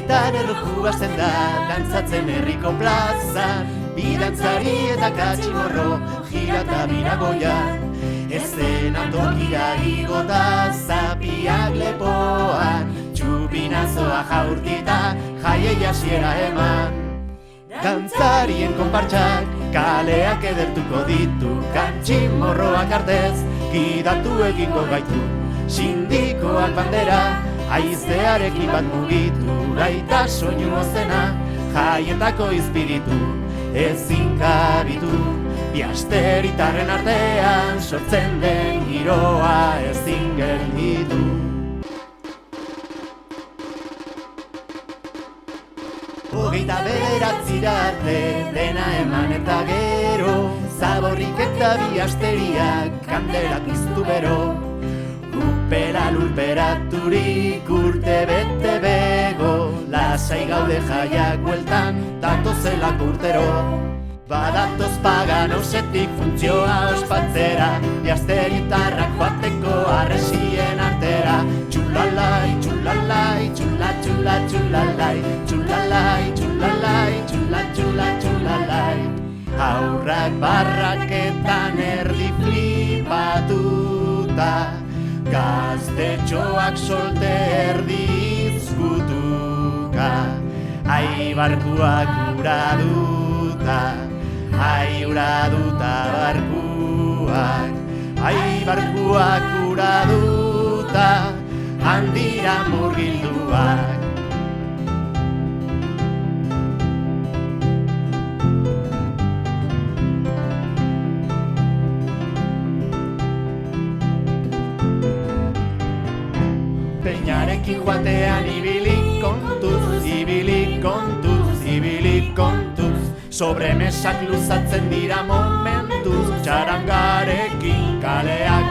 Herritar erloju hasten da, dantzatzen herriko plazan, bidantzari eta katximorro, gira eta biragoian. Eszenatokia igota, zapiak lepoan, txupinazoa jaurtita, jaiei hasiera eman. Dantzarien konpartsak, kaleak edertuko ditu, katximorroak artez, gidatu egingo gaitu. Sindikoak bandera, haizearekin bat mugitu, gaita soinu ozena, jaietako izpiritu, ezin kabitu. Biasteritarren artean, sortzen den giroa ezin gelditu. Hogeita bederatzira arte, dena eman eta gero, zaborrik eta biasteriak, kandela piztu bero. Upera lurperaturik urte bete bego, lasai gaude jaiak bueltan, datozelak urtero. Badatoz paganosetik funtzioa ospatzera, biasteritarrak joateko arresien artera. Txulalai, txulalai, txula, txula, txulalai, txulalai, txulalai, txula, txula, txulalai. Haurrak barraketan erdi flipatuta, gaztetxoak solte erdizkutuka. Ai barkuak uraduta, ai uraduta barkuak, ai barkuak uraduta, handira murgilduak. Peñarekin joatean ibili kontuz, ibili kontuz, ibili kontuz. Sobremesak luzatzen dira momentuz, txarangarekin kaleak